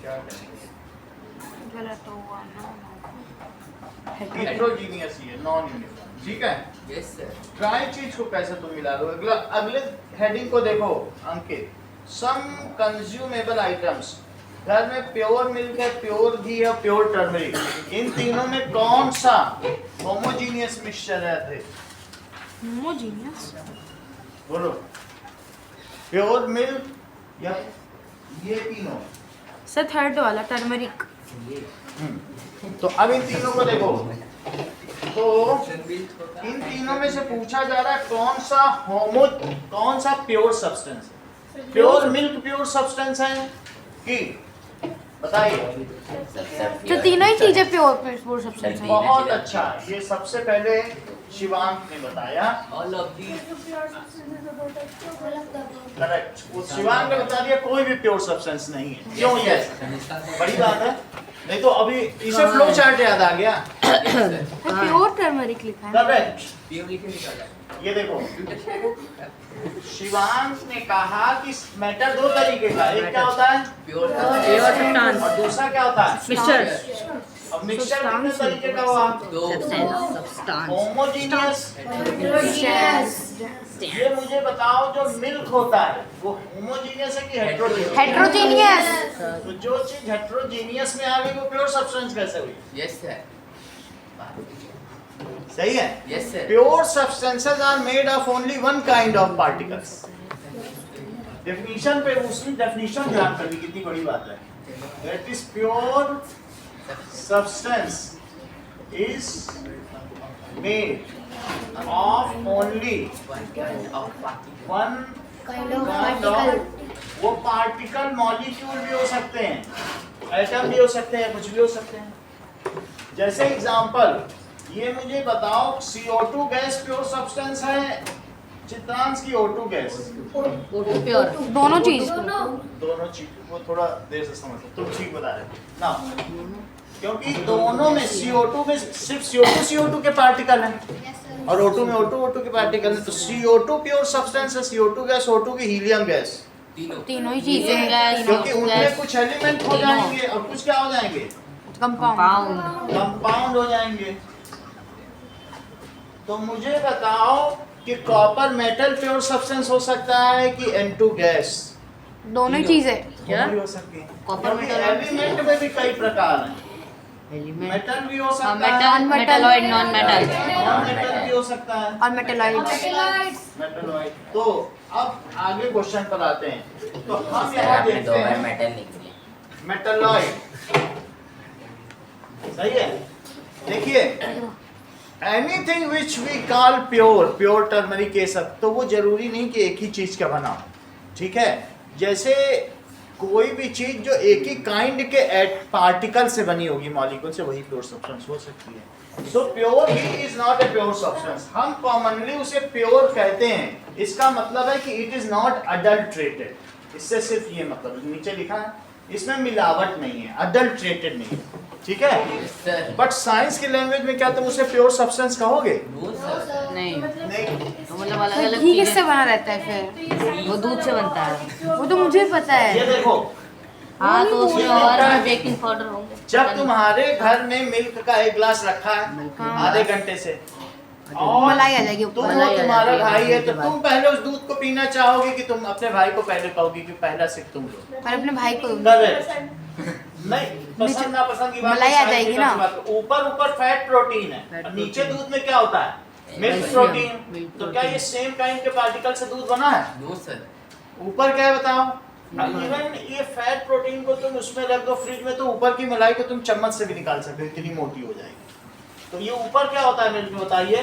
A: क्या करेंगे?
E: गलत हुआ।
A: हेट्रोजीनियस ही है, नॉन यूनिफॉर्म। ठीक है?
F: Yes sir.
A: ड्राई चीज को कैसे तुम मिला लो? अगले हेडिंग को देखो अंकित। सम कंज्यूमेबल आइटम्स। घर में प्योर मिल्क है, प्योर घी है, प्योर टर्मरिक। इन तीनों में कौन सा होमोजीनियस मिक्सचर है?
E: होमोजीनियस
A: बोलो। प्योर मिल्क या ये तीनों?
E: सर थर्ड वाला टर्मरिक।
A: तो अब इन तीनों को देखो। तो इन तीनों में से पूछा जा रहा है कौन सा प्योर सब्सटेंस है? प्योर मिल्क प्योर सब्सटेंस है कि? बताइए।
E: तो तीनों ही चीजें प्योर सब्सटेंस है।
A: बहुत अच्छा, ये सबसे पहले शिवांक ने बताया।
F: All of these
A: correct. वो शिवांक ने बता दिया कोई भी प्योर सब्सटेंस नहीं है। क्यों? यस, बड़ी बात है। नहीं तो अभी इसे फ्लो चार्ट याद आ गया।
E: प्योर टर्मरिक लिखा है।
A: करेक्ट।
F: प्योर लिखे निकाला।
A: ये देखो, शिवांश ने कहा कि मेटल दो तरीके का, एक क्या होता है?
F: प्योर
A: और दूसरा क्या होता है?
E: मिक्सचर।
A: अब मिक्सचर कितने तरीके का हुआ?
F: दो।
A: होमोजीनियस। ये मुझे बताओ, जो मिल्क होता है वो होमोजीनियस है कि हेट्रोजीनियस?
E: हेट्रोजीनियस।
A: तो जो चीज हेट्रोजीनियस में आ गई वो प्योर सब्सटेंस कैसे हुई?
F: Yes sir.
A: सही है?
F: Yes sir.
A: Pure substances are made of only one kind of particles. Definition पे उसकी definition ध्यान करनी कितनी बड़ी बात है। That is pure substance is made of only one kind of वो particle molecule भी हो सकते हैं, atom भी हो सकते हैं, कुछ भी हो सकते हैं। जैसे एग्जाम्पल, ये मुझे बताओ CO2 गैस प्योर सब्सटेंस है, चित्रांश की O2 गैस?
E: प्योर। दोनों चीज।
A: दोनों चीज। वो थोड़ा देर से समझ लो, तुम ठीक बता रहे ना, क्योंकि दोनों में CO2 में सिर्फ CO2 के पार्टिकल हैं और O2 में O2 के पार्टिकल हैं। तो CO2 प्योर सब्सटेंस है, CO2 गैस, O2 की हीलियम गैस।
E: तीनों ही चीजें।
A: क्योंकि उनमें कुछ एलिमेंट हो जाएंगे और कुछ क्या हो जाएंगे? कंपाउंड हो जाएंगे। तो मुझे बताओ कि कॉपर मेटल प्योर सब्सटेंस हो सकता है कि N2 गैस?
E: दोनों ही चीजें।
A: दोनों भी हो सकती है।
B: कॉपर मेटल
A: एलिमेंट में भी कई प्रकार हैं। मेटल भी हो सकता है,
B: metal, metalloid, non metal.
A: Non metal भी हो सकता है,
E: और मेटलॉइड्स।
A: मेटलॉइड। तो अब आगे क्वेश्चन पर आते हैं। तो हम यहाँ
F: आपने
A: देखते
F: दो बार
A: हैं
F: मेटल लिख दिया।
A: मेटलॉइड। सही है? देखिए, anything which we call pure turmeric ये सब, तो वो जरूरी नहीं कि एक ही चीज का बना हो। ठीक है? जैसे कोई भी चीज जो एक ही काइंड के पार्टिकल से बनी होगी, मॉलिक्यूल से, वही प्योर सब्सटेंस हो सकती है। So pure he is not a pure substance. हम कॉमनली उसे प्योर कहते हैं। इसका मतलब है कि इट इज नॉट अडल्ट्रेटेड। इससे सिर्फ ये मतलब, नीचे लिखा है, इसमें मिलावट नहीं है, अडल्ट्रेटेड नहीं है। ठीक है? बट साइंस की लैंग्वेज में क्या तुम उसे प्योर सब्सटेंस कहोगे?
B: नहीं,
A: नहीं।
B: तो मतलब अलग अलग
E: घी किससे बना रहता है फिर?
B: वो दूध से बनता है।
E: वो तो मुझे पता
A: ये
E: है।
A: देखो,
B: हाँ, तो उसमें और बेकिंग पाउडर होंगे।
A: जब तुम्हारे घर में मिल्क का एक ग्लास रखा है आधे घंटे से, और
E: मलाई आ जाएगी ऊपर।
A: तुम वो तुम्हारा भाई है, तो तुम पहले उस दूध को पीना चाहोगे कि तुम अपने भाई को पहले कहोगे कि पहला सिर्फ तुम लो?
E: पर अपने भाई को।
A: नहीं, पसंद ना पसंद की बात
E: मलाई आ जाएगी ना।
A: ऊपर फैट प्रोटीन है और नीचे दूध में क्या होता है? Milk protein. तो क्या ये सेम काइंड के पार्टिकल से दूध बना है?
F: No sir.
A: ऊपर क्या है बताओ? इवन ये फैट प्रोटीन को तुम उसमें रख दो फ्रिज में, तो ऊपर की मलाई को तुम चम्मच से भी निकाल सकते हो, इतनी मोटी हो जाएगी। तो ये ऊपर क्या होता है मिल्क में बताइए?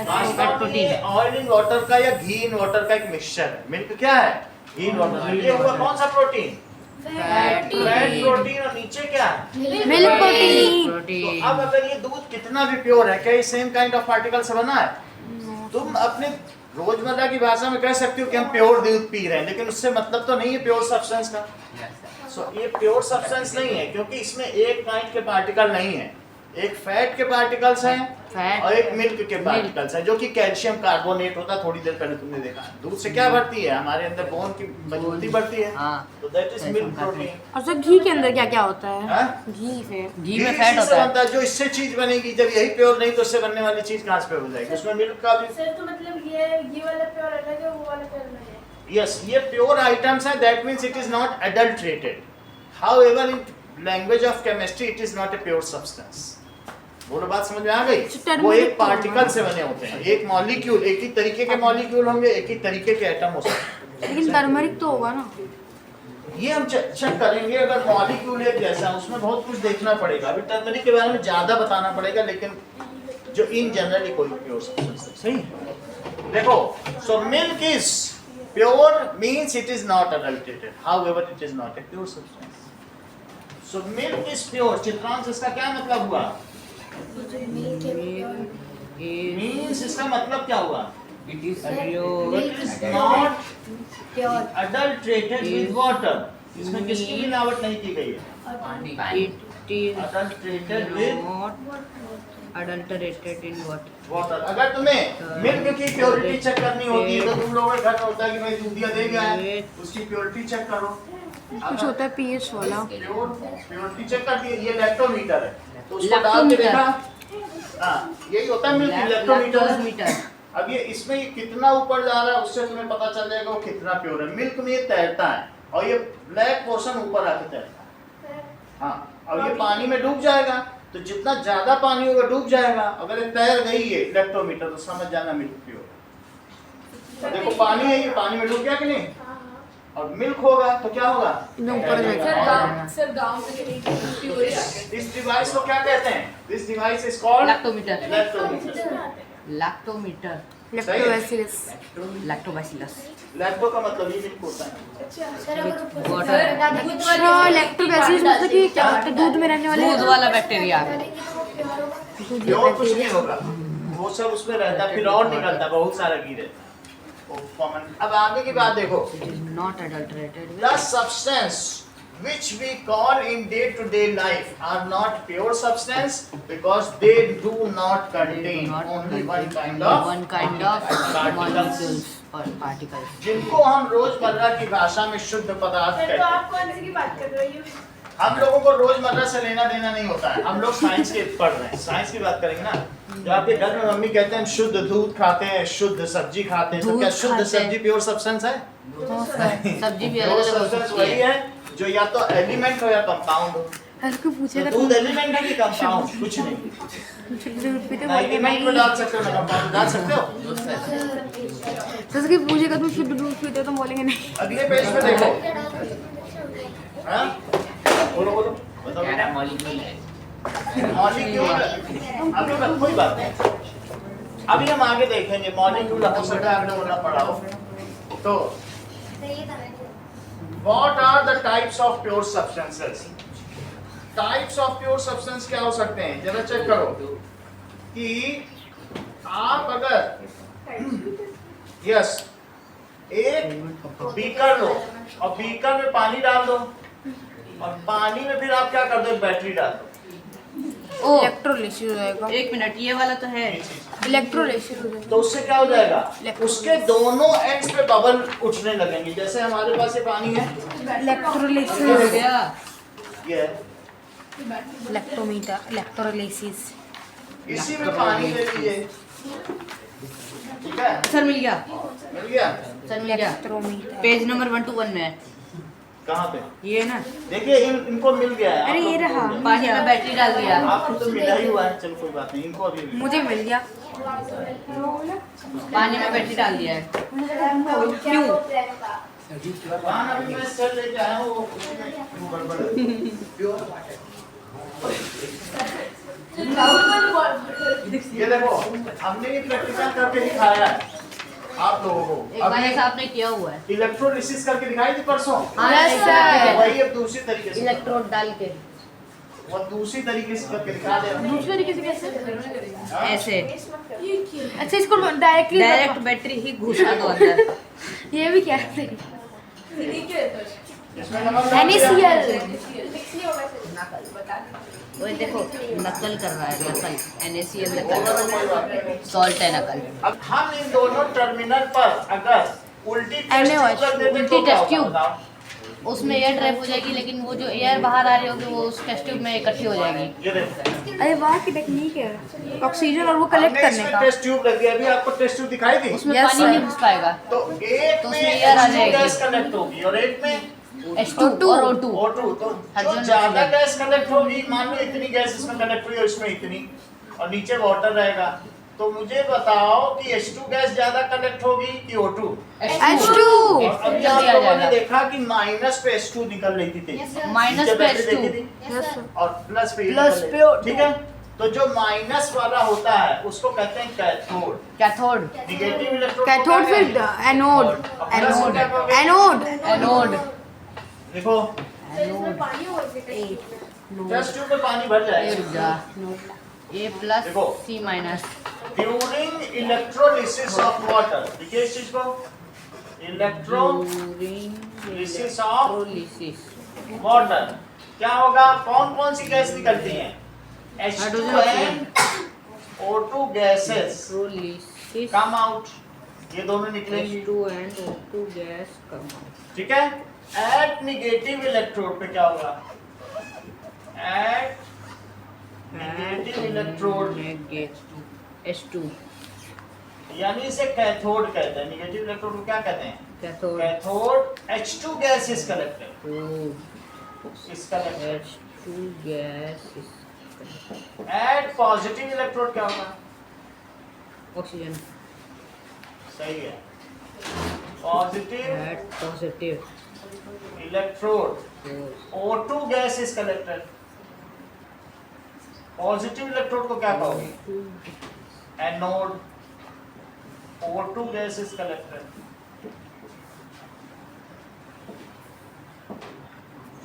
A: वास्तव में ये ऑयल इन वाटर का या घी इन वाटर का एक मिक्सचर है। मिल्क क्या है? घी इन वाटर। ये हुआ कौन सा प्रोटीन? Fat protein. और नीचे क्या है?
E: Milk protein.
A: तो अब अगर ये दूध कितना भी प्योर है, क्या ये सेम काइंड ऑफ पार्टिकल से बना है? तुम अपने रोजमर्रा की भाषा में कह सकते हो कि हम प्योर दूध पी रहे हैं, लेकिन उससे मतलब तो नहीं है प्योर सब्सटेंस का। सो ये प्योर सब्सटेंस नहीं है, क्योंकि इसमें एक काइंड के पार्टिकल नहीं है। एक फैट के पार्टिकल्स हैं और एक मिल्क के पार्टिकल्स हैं, जो कि कैल्शियम कार्बोनेट होता है। थोड़ी देर पहले तुमने देखा। दूध से क्या बढ़ती है? हमारे अंदर बोन की मजबूती बढ़ती है। तो दैट इज मिल्क प्रोटीन।
E: और सर घी के अंदर क्या क्या होता है?
A: हाँ?
E: घी से
F: घी में फैट
A: इसी से
F: होता है।
A: बनता है। जो इससे चीज बनेगी, जब यही प्योर नहीं तो उससे बनने वाली चीज कहाँ से प्योर हो जाएगी? उसमें मिल्क का भी।
D: सर तो मतलब ये वाला प्योर अलग है, वो वाला प्योर अलग है।
A: यस, ये प्योर आइटम्स है। That means it is not adulterated. However in language of chemistry it is not a pure substance. बोलो बात समझ में आ गई? वो एक पार्टिकल से बने होते हैं। एक मॉलिक्यूल, एक ही तरीके के मॉलिक्यूल होंगे, एक ही तरीके के एटम हो सकते हैं।
E: लेकिन टर्मरिक तो होगा ना?
A: ये हम चेक करेंगे। अगर मॉलिक्यूल एक जैसा, उसमें बहुत कुछ देखना पड़ेगा। अभी टर्मरिक के बारे में ज्यादा बताना पड़ेगा, लेकिन जो इन जनरली कोई प्योर सब्सटेंस है। सही है? देखो, so milk is pure means it is not adulterated, however it is not a pure substance. So milk is pure. Chitransh, इसका क्या मतलब हुआ? मींस इसका मतलब क्या हुआ?
F: It is
A: It is not adulterated with water. इसमें किसकी मिलावट नहीं की गई है?
B: It is
A: Adulterated with
B: not adulterated in what?
A: water. अगर तुम्हें मिल्क की प्योरिटी चेक करनी होती है, तो तुम लोगों का घर होता है कि भाई दूधिया दे गया है, उसकी प्योरिटी चेक करो।
E: कुछ होता है पीएच वाला।
A: प्योरिटी चेक कर दी। ये लैक्टोमीटर है, तो उसको डाल के देखा। हाँ, यही होता है मिल्क लैक्टोमीटर। अब ये इसमें ये कितना ऊपर जा रहा है, उससे तुम्हें पता चल जाएगा वो कितना प्योर है। मिल्क में ये तैरता है और ये ब्लैक पोर्शन ऊपर आके तैरता है। हाँ, अब ये पानी में डूब जाएगा, तो जितना ज्यादा पानी होगा डूब जाएगा। अगर ये तैर गई है लैक्टोमीटर, तो समझ जाना मिल्क प्योर। देखो पानी है, ये पानी में डूब गया कि नहीं? और मिल्क होगा तो क्या होगा?
E: ऊपर जाएगा।
D: सर गांव से प्योर ही आ गया।
A: इस डिवाइस को क्या कहते हैं? This device is called
B: Lactometer.
A: Lactometer.
B: Lactometer.
E: Lactobacillus.
B: Lactobacillus.
A: Lacto का मतलब ही मिल्क होता है।
C: सर अगर
B: Water.
E: अच्छा, लैक्टोबैसिलस मतलब कि क्या होता है? दूध में रहने वाले
B: दूध वाला बैक्टीरिया।
A: प्योर कुछ नहीं होगा, वो सब उसमें रहता है, फिर और निकलता है बहुत सारा कीड़े। कॉमन। अब आगे की बात देखो।
B: It is not adulterated with.
A: The substance which we call in day-to-day life are not pure substance because they do not contain only one kind of particles
B: molecules or particles.
A: जिनको हम रोजमर्रा की भाषा में शुद्ध पदार्थ
D: सर
A: कहते
D: तो
A: हैं।
D: आप कौन सी की बात कर रहे हो?
A: हम लोगों को रोजमर्रा से लेना देना नहीं होता है। हम लोग साइंस के पढ़ रहे हैं, साइंस की बात करेंगे ना। जो आपके घर में मम्मी कहते हैं शुद्ध दूध खाते हैं, शुद्ध सब्जी खाते हैं, तो क्या शुद्ध सब्जी प्योर सब्सटेंस है?
B: सब्जी भी
A: प्योर
B: अलग अलग हो
A: सब्सटेंस
B: सकती
A: वही
B: है।
A: है जो या तो एलिमेंट हो या कंपाउंड हो।
E: उसको पूछेगा
A: तो दूध एलिमेंट है कि कंपाउंड? कुछ नहीं।
E: दूध पीते
A: ना एलिमेंट में डाल सकते हो ना कंपाउंड डाल सकते हो।
E: तो उसकी पूछेगा तुम शुद्ध दूध पीते हो तो बोलेंगे नहीं।
A: अगले पेज पे देखो। हाँ? बोलो बोलो बताओ।
F: क्या मॉलिक्यूल है?
A: मॉलिक्यूल अभी तक कोई बात नहीं। अभी हम आगे देखेंगे मॉलिक्यूल हो सकता है आपने बोलना पड़ा हो। तो what are the types of pure substances? Types of pure substance क्या हो सकते हैं? जरा चेक करो कि आप अगर यस एक बीकर लो और बीकर में पानी डाल दो और पानी में फिर आप क्या कर दो? एक बैटरी डाल दो।
B: ओ
E: इलेक्ट्रोलिसिस हो जाएगा।
B: एक मिनट, ये वाला तो है।
E: इलेक्ट्रोलिसिस हो जाएगा।
A: तो उससे क्या हो जाएगा? उसके दोनों एंड्स पे बबल उठने लगेंगे। जैसे हमारे पास ये पानी है,
E: इलेक्ट्रोलिसिस
B: हो गया।
A: ये
E: लैक्टोमीटर, इलेक्ट्रोलिसिस।
A: इसी में पानी ले लीजिए, ठीक है?
B: सर मिल गया,
A: मिल गया?
B: सर मिल गया।
E: इलेक्ट्रोमीटर।
B: पेज नंबर 121 में है।
A: कहाँ पे?
B: ये ना,
A: देखिए इनको मिल गया है।
E: अरे
A: आप
E: ये
A: लोगों को
E: रहा।
A: मिल गया।
B: पानी में बैटरी डाल दिया।
A: आपको तो मिला ही हुआ है, चलो कोई बात नहीं, इनको अभी मिला।
E: मुझे मिल गया।
B: पानी में बैटरी डाल दिया है।
D: क्यों?
A: वहाँ अभी मैं सेल लेके आया हूँ, वो उसी में गड़बड़ है। ये देखो, हमने ये प्रैक्टिकल करके दिखाया है आप लोगों को।
B: एक बार ऐसा आपने किया हुआ है।
A: इलेक्ट्रोलिसिस करके दिखाई थी परसों।
B: हाँ,
A: तो वही अब दूसरी तरीके से,
B: इलेक्ट्रोड डाल के
A: वो दूसरी तरीके से करके दिखा दे रहे हैं।
E: दूसरे तरीके से कैसे?
B: ऐसे
E: अच्छा, इसको डायरेक्टली
B: डायरेक्ट बैटरी ही घुसा दो अंदर।
E: ये भी क्या है?
A: इसमें नमक डाल दिया।
B: वो देखो नकल कर रहा है, नकल NaCl
A: होगा
B: नकल,
A: तो कोई बात नहीं।
B: सॉल्ट है नकल।
A: अब हम इन दोनों टर्मिनल पर अगर उल्टी टेस्ट ट्यूब रख देते
B: उल्टी
A: तो क्या
B: टेस्ट
A: होगा
B: ट्यूब।
A: बताओ?
B: उसमें एयर ट्रैप हो जाएगी, लेकिन वो जो एयर बाहर आ रही होगी वो उस टेस्ट ट्यूब में इकट्ठी हो जाएगी।
A: ये देखो,
E: अरे वाह की टेक्निक है ऑक्सीजन और वो कलेक्ट
A: हमने
E: करने
A: इसमें
E: का।
A: टेस्ट ट्यूब लग गया। अभी आपको टेस्ट ट्यूब दिखाई दी?
B: उसमें
E: Yes,
B: पानी
E: sir.
B: नहीं घुस पाएगा।
A: तो एक
B: तो
A: में
B: उसमें एयर आ
A: H2
B: जाएगी।
A: गैस कलेक्ट होगी और एक में
B: H2 और O2।
A: O2। तो जो
B: हाइड्रोजन
A: ज्यादा
B: ऑक्सीजन।
A: गैस कलेक्ट होगी, मान लो इतनी गैस इसमें कलेक्ट हुई और इसमें इतनी, और नीचे वाटर रहेगा, तो मुझे बताओ कि H2 गैस ज्यादा कलेक्ट होगी कि O2?
E: H2
A: और अभी
B: जल्दी
A: आप
B: आ
A: लोगों ने
B: जाएगा।
A: देखा कि माइनस पे H2 निकल रही थी तेज।
B: माइनस
A: नीचे
B: पे
A: बैटरी
B: H2
A: देखी थी? और प्लस पे ये
E: प्लस
A: निकल
E: पे
A: रही थी।
E: O2।
A: ठीक है, तो जो माइनस वाला होता है उसको कहते हैं cathode.
B: Cathode,
A: negative electrode
E: cathode फिर एनोड
A: एनोड
E: एनोड
B: एनोड,
A: देखो,
D: इसमें पानी होगा
A: टेस्ट ट्यूब में पानी भर जाएगा।
B: A प्लस
A: देखो।
B: C minus.
A: During electrolysis of water, देखिए इस चीज को, इलेक्ट्रोलिसिस ऑफ
B: इलेक्ट्रोलिसिस
A: वाटर क्या होगा? कौन कौन सी गैस निकलती हैं? H2 and O2 gases
B: electrolysis
A: come out, ये दोनों निकलेंगी।
B: H2 and O2 गैस कम।
A: ठीक है, एट निगेटिव इलेक्ट्रोड पे क्या होगा? एट निगेटिव इलेक्ट्रोड,
B: H2
A: यानी इसे कैथोड कहते हैं। निगेटिव इलेक्ट्रोड को क्या कहते हैं?
B: Cathode.
A: Cathode. H2 gas is collected, is collected.
B: H2 gas
A: at positive electrode क्या होगा?
B: ऑक्सीजन।
A: सही है, positive
B: at positive
A: electrode O2 gas is collected. Positive electrode को क्या कहोगे? Anode. O2 gas is collected.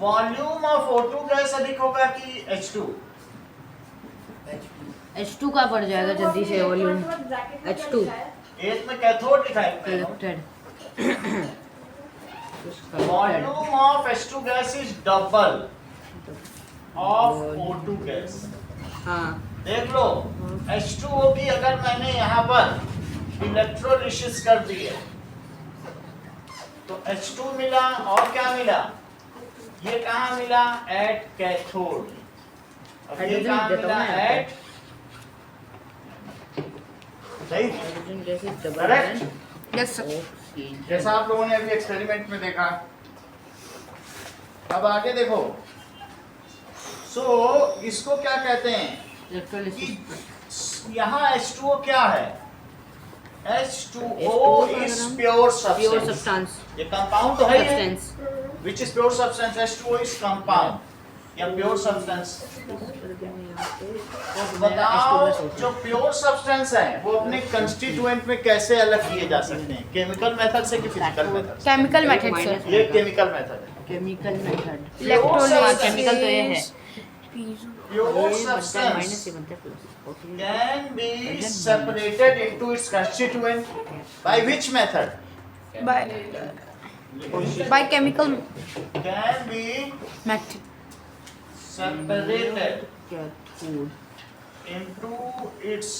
A: Volume of O2 gas अधिक होगा कि H2?
B: H2 का बढ़ जाएगा जल्दी से वॉल्यूम। H2
A: एक में कैथोड लिखा है,
B: collected.
A: Volume of H2 gas is double of O2 gas.
B: हाँ,
A: देख लो, H2O की अगर मैंने यहाँ पर इलेक्ट्रोलिसिस कर दी है तो H2 मिला, और क्या मिला? ये कहाँ मिला? At cathode. और ये
B: हाइड्रोजन
A: कहाँ
B: देता
A: मिला?
B: हूँ मैं
A: एट, सही,
B: hydrogen gas is double
A: correct.
E: Yes sir.
B: Oxygen.
A: जैसा आप लोगों ने अभी एक्सपेरिमेंट में देखा। अब आगे देखो, सो इसको क्या कहते हैं?
B: इलेक्ट्रोलिसिस।
A: यहाँ H2O क्या है? H2O is pure
B: pure
A: substance.
B: Substance.
A: ये कंपाउंड तो है ही है।
B: Substance.
A: Which is pure substance? H2O is compound या pure substance। तो बताओ, जो pure substance है वो अपने constituent में कैसे अलग किए जा सकते हैं? केमिकल मेथड से कि फिजिकल मेथड से?
E: Chemical method sir.
A: ये केमिकल मेथड है।
B: Chemical method.
E: इलेक्ट्रोलिसिस
B: केमिकल तो ये है।
A: Pure substance can be separated into its constituent by which method?
E: By chemical
A: Can be
E: method.
A: separated
B: cathode
A: into its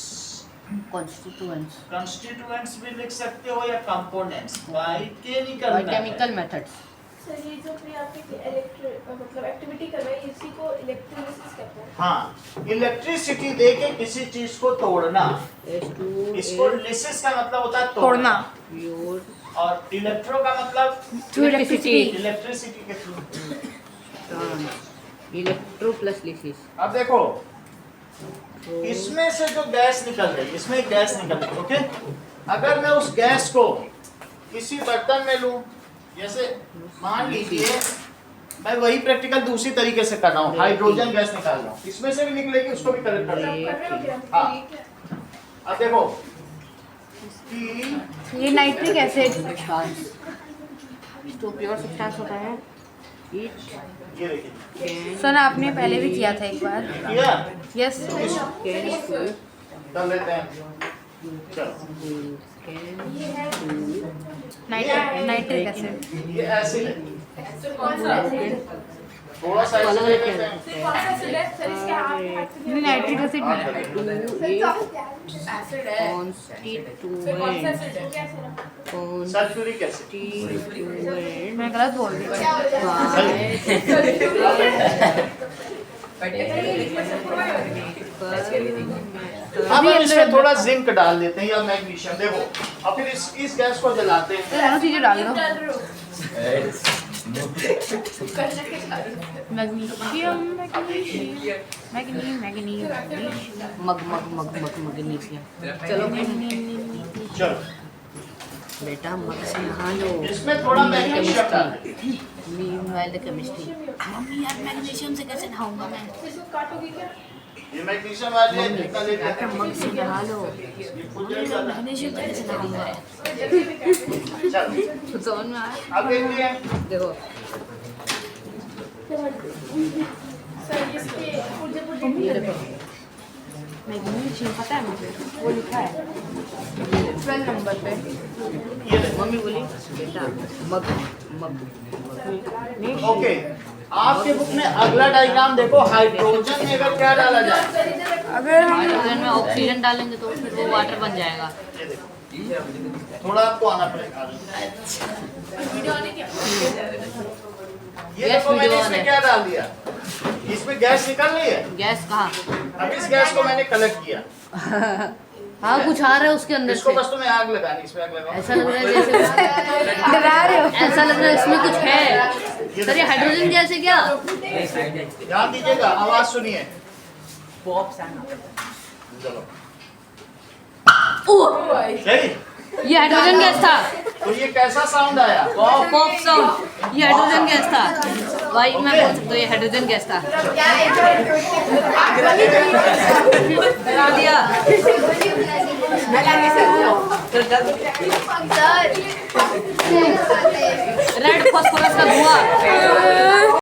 B: constituents
A: constituents भी लिख सकते हो या components by chemical
B: by
A: method.
B: Chemical methods.
D: Sir ये जो भी आपने मतलब एक्टिविटी कर रहे हैं इसी को इलेक्ट्रोलिसिस कहते हैं।
A: हाँ, इलेक्ट्रिसिटी दे के किसी चीज को तोड़ना,
B: H2
A: इसको लिसिस का मतलब होता है
E: तोड़ना।
B: प्योर
A: और इलेक्ट्रो का मतलब
B: इलेक्ट्रिसिटी।
A: इलेक्ट्रिसिटी के थ्रू।
B: Electro plus lysis.
A: अब देखो, इसमें से जो गैस निकल रही, इसमें एक गैस निकल रही, ओके। अगर मैं उस गैस को किसी बर्तन में लूं, जैसे मान लीजिए मैं वही प्रैक्टिकल दूसरी तरीके से कर रहा हूँ, हाइड्रोजन गैस निकाल रहा हूँ, इसमें से भी निकलेगी, उसको भी कलेक्ट कर रहा हूँ। हाँ, अब देखो कि
E: ये नाइट्रिक एसिड
B: तो प्योर सब्सटेंस होता है।
A: ये देखिए
E: सर आपने पहले भी किया था एक बार।
A: किया,
E: यस
A: कर लेते हैं। चलो,
E: नाइट्रिक एसिड।
A: ये एसिड है, थोड़ा सा
B: अलग
A: ऐसे ले
B: अलग
A: लेते हैं।
D: फिर कौन सा एसिड है सर इसके
E: नहीं नाइट्रिक एसिड
A: हाँ,
E: नहीं।
A: कर लेते हैं।
D: एसिड है फिर कौन सा
B: कॉन्स्टिट्यूएंट
D: एसिड है कैसे ना
A: सल्फ्यूरिक एसिड,
B: कॉन्स्टिट्यूएंट
E: मैं गलत बोल रही हूँ।
D: क्या हो जाएगा
A: अब हम इसमें थोड़ा जिंक डाल देते हैं या मैग्नीशियम, देखो। और फिर इस गैस को जलाते हैं।
E: दोनों चीजें डाल दो।
D: कर रहे हो
E: मैग्नीशियम मैग्नीशियम
B: मग मग मग मग मग्नीशियम।
A: चलो,
B: बेटा मग से नहा लो।
A: इसमें थोड़ा मैग्नीशियम डाल देते हैं।
B: Meanwhile the chemistry. मम्मी यार मैग्नीशियम से कैसे नहाऊंगा मैं?
D: इसको काटोगी क्या
A: ये मैग्नीशियम वाले निकाल लेते
B: बेटा
A: हैं।
B: मग से नहा लो। मैग्नीशियम से कैसे नहाऊंगा?
A: चलो,
B: तो समझ में आया?
A: अब देखते हैं।
B: देखो
D: सर इसके पुर्जे
E: मैग्नीशियम पता है मुझे, वो लिखा है 12 नंबर पे।
A: ये देखो,
B: मम्मी बोली बेटा मग मग।
A: ओके। आपके बुक में अगला डायग्राम देखो, हाइड्रोजन में अगर क्या डाला जाए,
E: अगर हम
B: हाइड्रोजन में ऑक्सीजन डालेंगे तो फिर वो वाटर बन जाएगा।
A: ये देखो, थोड़ा आपको आना पड़ेगा। ये देखो, मैंने इसमें क्या डाल दिया, इसमें गैस निकल रही है।
B: गैस कहाँ?
A: अब इस गैस को मैंने कलेक्ट किया,
B: हाँ कुछ आ रहा है उसके अंदर
A: इसको
B: से।
A: बस तुम्हें आग लगानी, इसमें आग लगाओ।
B: ऐसा लग रहा है जैसे
E: डरा रहे हो।
B: ऐसा लग रहा है इसमें कुछ है। सर ये हाइड्रोजन गैस है क्या?
A: ध्यान दीजिएगा, आवाज सुनिए। चलो, सही।
B: ये हाइड्रोजन गैस था।
A: तो ये कैसा साउंड आया?
B: Pop sound. ये हाइड्रोजन गैस था भाई, मैं बोल सकता हूँ ये हाइड्रोजन गैस था। डरा दिया। रेड फास्फोरस का धुआं।